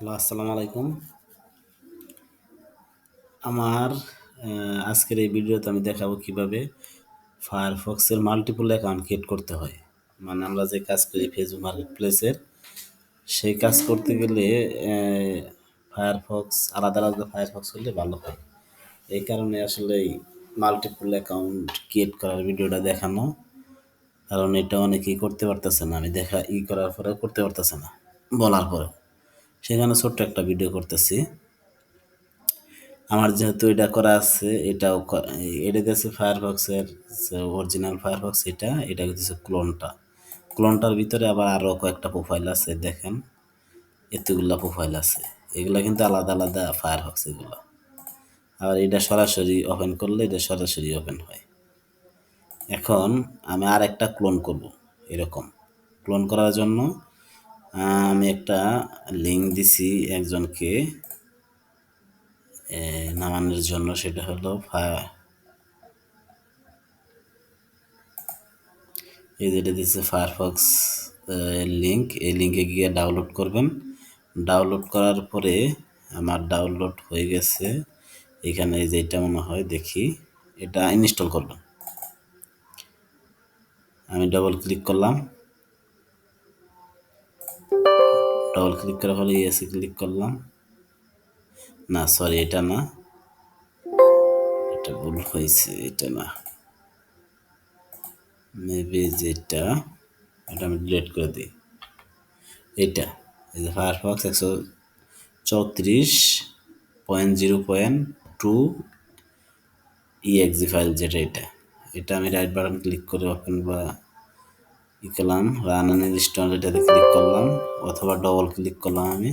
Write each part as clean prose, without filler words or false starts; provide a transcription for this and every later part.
Hello, আসসালামু আলাইকুম। আমার আজকের এই ভিডিওতে আমি দেখাবো কিভাবে ফায়ারফক্সের মাল্টিপল অ্যাকাউন্ট ক্রিয়েট করতে হয়। মানে আমরা যে কাজ করি ফেসবুক মার্কেট প্লেসের, সেই কাজ করতে গেলে ফায়ারফক্স আলাদা আলাদা ফায়ারফক্স হলে ভালো হয়। এই কারণে আসলে এই মাল্টিপল অ্যাকাউন্ট ক্রিয়েট করার ভিডিওটা দেখানো, কারণ এটা অনেকেই করতে পারতেছে না। আমি করার পরেও করতে পারতেছে না, বলার পরেও। সেখানে ছোট্ট একটা ভিডিও করতেছি। আমার যেহেতু এটা করা আছে, এটা দিতেছে ফায়ারফক্সের অরিজিনাল ফায়ারফক্স। এটা হচ্ছে ক্লোনটার ভিতরে আবার আরো কয়েকটা প্রোফাইল আছে। দেখেন, এতগুলা প্রোফাইল আছে। এগুলা কিন্তু আলাদা আলাদা ফায়ারফক্স এগুলো। আর এটা সরাসরি ওপেন করলে এটা সরাসরি ওপেন হয়। এখন আমি আর একটা ক্লোন করব। এরকম ক্লোন করার জন্য আমি একটা লিঙ্ক দিছি একজনকে নামানোর জন্য। সেটা হলো এই যেটা দিচ্ছে ফায়ারফক্স লিঙ্ক। এই লিঙ্কে গিয়ে ডাউনলোড করবেন। ডাউনলোড করার পরে আমার ডাউনলোড হয়ে গেছে। এখানে এই যে এটা মনে হয়, দেখি এটা ইনস্টল করবেন। আমি ডবল ক্লিক করলাম। ডবল ক্লিক করার পরে ইয়েসে ক্লিক করলাম। না, সরি, এটা না, এটা ভুল হয়েছে। এটা না, মেবি যেটা, এটা আমি ডিলিট করে দিই। এটা এই যে ফায়ারফক্স 134.0.2 exe ফাইল, যেটা এটা আমি রাইট বাটন ক্লিক করে ওপেন বা করলাম, রান অ্যান্ড ইনস্টল এটাতে ক্লিক করলাম, অথবা ডবল ক্লিক করলাম আমি।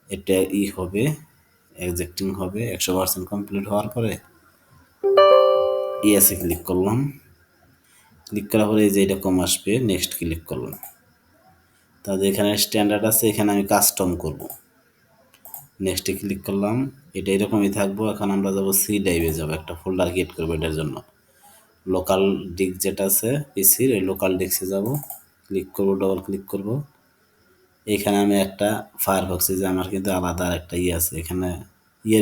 এটা হবে, এক্সেক্টিং হবে। 100% কমপ্লিট হওয়ার পরে ইয়েসে ক্লিক করলাম। ক্লিক করার পরে এই যে এরকম আসবে, নেক্সট ক্লিক করলাম। তাহলে এখানে স্ট্যান্ডার্ড আছে, এখানে আমি কাস্টম করব। নেক্সটে ক্লিক করলাম। এটা এরকমই থাকবো। এখন আমরা যাবো সি ড্রাইভে, যাবো একটা ফোল্ডার ক্রিয়েট করবো এটার জন্য। লোকাল ডিস্ক যেটা আছে পিসির, ওই লোকাল ডিস্কে যাব, ক্লিক করব, ডবল ক্লিক করব। এখানে আমি একটা ফায়ারফক্স, যে আমার কিন্তু আলাদা একটা আছে এখানে,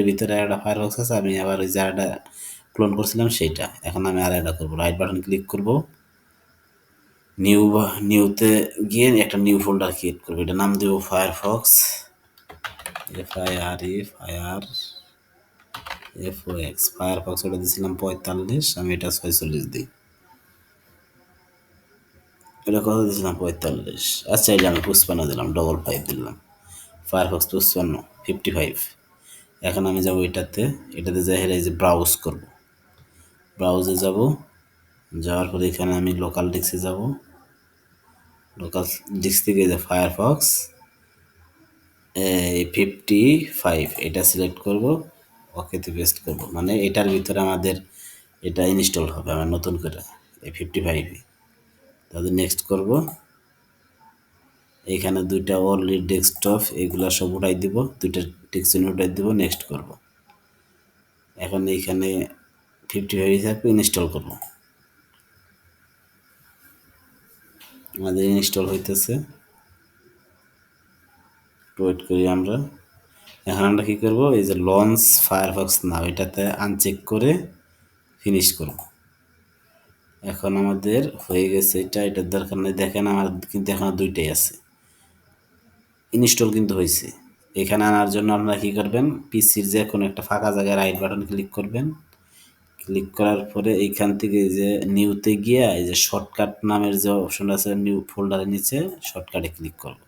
ভিতরে একটা ফায়ারফক্স আছে। আমি আবার ওই জায়গাটা ক্লোন করছিলাম সেইটা। এখন আমি আর একটা করবো, রাইট বাটন ক্লিক করব, নিউতে গিয়ে একটা নিউ ফোল্ডার ক্রিয়েট করবো। এটা নাম দেবো ফায়ারফক্স, ফায়ারফক্স। ওটা দিয়েছিলাম 45, আমি এটা 46 দিই। এটা কত দিয়েছিলাম? 45। আচ্ছা, এটা আমি 55 দিলাম, ডবল 5 দিলাম। ফায়ারফক্স 55। এখন আমি যাবো এটাতে যাই, এই যে ব্রাউজ করব। ব্রাউজে যাব, যাওয়ার পরে এখানে আমি লোকাল ডিস্কে যাব। লোকাল ডিস্ক থেকে যে ফায়ারফক্স 55 এটা সিলেক্ট করব, ওকেতে পেস্ট করব। মানে এটার ভিতরে আমাদের এটা ইনস্টল হবে আমার নতুন করে, এই 55। তাহলে নেক্সট করব। এইখানে দুইটা অনলি ডেস্কটপ, এগুলা সব উঠাই দিব, দুইটা টেক্সট উঠাই দিব, নেক্সট করব। এখন এইখানে 55 থাকবে, ইনস্টল করব। আমাদের ইনস্টল হইতেছে, ওয়েট করি আমরা। এখন আমরা কী করব, এই যে লঞ্চ ফায়ারফক্স নাও, এটাতে আনচেক করে ফিনিশ করব। এখন আমাদের হয়ে গেছে এটার দরকার নেই। দেখেন আমার কিন্তু এখন দুইটাই আছে, ইনস্টল কিন্তু হয়েছে। এখানে আনার জন্য আপনারা কী করবেন, পিসির যে কোনো একটা ফাঁকা জায়গায় রাইট বাটন ক্লিক করবেন। ক্লিক করার পরে এইখান থেকে যে নিউতে গিয়ে এই যে শর্টকাট নামের যে অপশন আছে, নিউ ফোল্ডারের নিচে শর্টকাটে ক্লিক করব।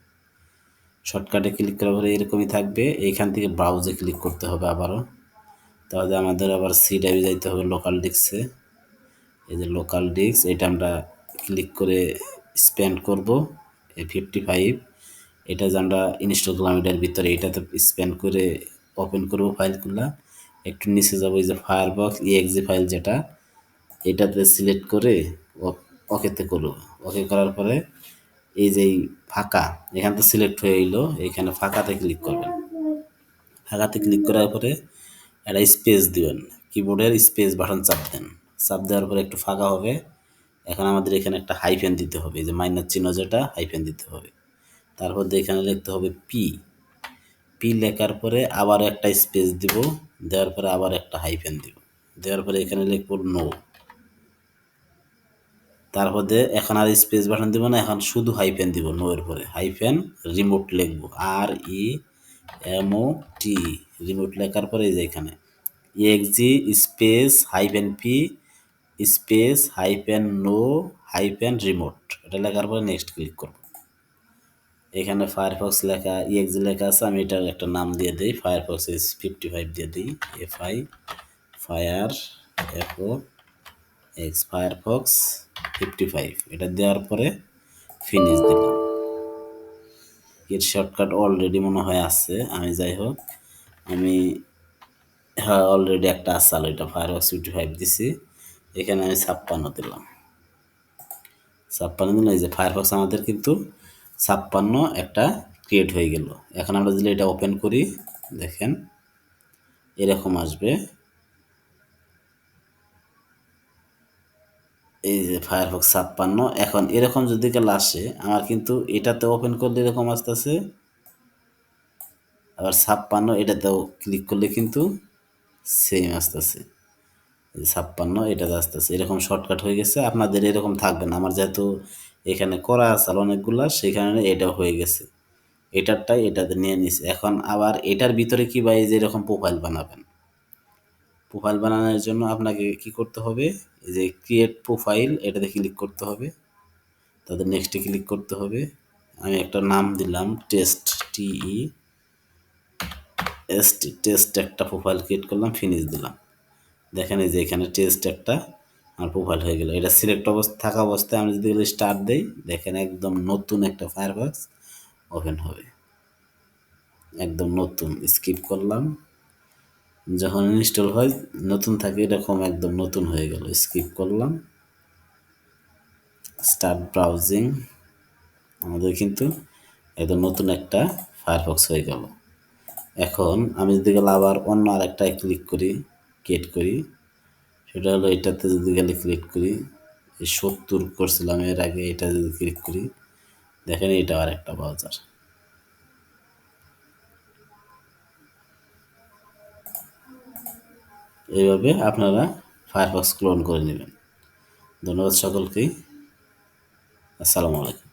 শর্টকাটে ক্লিক করার পরে এরকমই থাকবে। এইখান থেকে ব্রাউজে ক্লিক করতে হবে আবারও। তাহলে আমাদের আবার সি ড্রাইভে যাইতে হবে, লোকাল ডিস্কে। এই যে লোকাল ডিস্ক, এটা আমরা ক্লিক করে স্পেন্ড করব। এই 55 এটা যে আমরা ইনস্টল করলাম এটার ভিতরে, এটাতে স্পেন্ড করে ওপেন করব ফাইলগুলা। একটু নিচে যাবো, এই যে ফায়ারফক্স exe ফাইল যেটা, এটাতে সিলেক্ট করে ওকেতে করব। ওকে করার পরে এই যে ফাঁকা, এখান থেকে সিলেক্ট হয়ে এলো, এখানে ফাঁকাতে ক্লিক করবেন। ফাঁকাতে ক্লিক করার পরে একটা স্পেস দিবেন, কিবোর্ডের স্পেস বাটন চাপ দেন। চাপ দেওয়ার পরে একটু ফাঁকা হবে। এখন আমাদের এখানে একটা হাইফেন দিতে হবে, এই যে মাইনাস চিহ্ন যেটা, হাইফেন দিতে হবে। তারপর এখানে লিখতে হবে পি। পি লেখার পরে আবার একটা স্পেস দিব, দেওয়ার পরে আবার একটা হাইফেন দিব, দেওয়ার পরে এখানে লিখব নো। তারপর এখন আর স্পেস বাটন দিব না, এখন শুধু হাইফেন দিব, নো এর পরে হাইফেন রিমোট লিখবো, REMOT, রিমোট লেখার পরে এই যে এখানে এক্সি space hyphen P space hyphen no hyphen remote, এটা লেখার পরে নেক্সট ক্লিক করব। এখানে ফায়ারফক্স লেখা ইএক্সি লেখা আছে, আমি এটার একটা নাম দিয়ে দিই, ফায়ারফক্স S55 দিয়ে দিই, FI ফায়ার FOX ফায়ারফক্স 55, এটা দেওয়ার পরে ফিনিশ দিলাম। এর শর্টকাট অলরেডি মনে হয় আছে, আমি যাই হোক আমি হ্যাঁ অলরেডি একটা আছে, এটা ফায়ারফক্স 55 দিছি, এখানে আমি 56 দিলাম। 56 দিন এই যে ফায়ারফক্স আমাদের কিন্তু 56 একটা ক্রিয়েট হয়ে গেল। এখন আমরা যদি এটা ওপেন করি, দেখেন এরকম আসবে, এই যে ফায়ারফক্স 56। এখন এরকম যদি কাল আসে, আমার কিন্তু এটাতে ওপেন করলে এরকম আসতেছে, আবার 56 এটাতেও ক্লিক করলে কিন্তু সেম আসতেছে, 56 এটাতে আসতেছে, এরকম শর্টকাট হয়ে গেছে। আপনাদের এরকম থাকবে না, আমার যেহেতু এখানে করা আছে অনেকগুলা, সেখানে এটাও হয়ে গেছে, এটারটাই এটাতে নিয়ে নিছে। এখন আবার এটার ভিতরে কি বা এই যে এরকম প্রোফাইল বানাবেন, প্রোফাইল বানানোর জন্য আপনাকে কি করতে হবে, এই যে ক্রিয়েট প্রোফাইল এটাতে ক্লিক করতে হবে, তাদের নেক্সটে ক্লিক করতে হবে। আমি একটা নাম দিলাম টেস্ট, টেস্ট একটা প্রোফাইল ক্রিয়েট করলাম, ফিনিশ দিলাম। দেখেন এই যে এখানে টেস্ট একটা আমার প্রোফাইল হয়ে গেল। এটা সিলেক্ট অবস্থা থাকা অবস্থায় আমি যদি স্টার্ট দেই, দেখেন একদম নতুন একটা ফায়ারফক্স ওপেন হবে, একদম নতুন। স্কিপ করলাম, যখন ইনস্টল হয় নতুন থাকে, এরকম একদম নতুন হয়ে গেল। স্কিপ করলাম, স্টার্ট ব্রাউজিং, আমাদের কিন্তু একদম নতুন একটা ফায়ারফক্স হয়ে গেল। এখন আমি যদি গেলে আবার অন্য আরেকটায় ক্লিক করি, ক্রিয়েট করি, সেটা হলো এটাতে যদি গেলে ক্লিক করি, এই 70 করছিলাম এর আগে, এটা যদি ক্লিক করি, দেখেন এটা আর একটা ব্রাউজার। এইভাবে আপনারা ফায়ারফক্স ক্লোন করে নেবেন। ধন্যবাদ সকলকেই, আসসালামু আলাইকুম।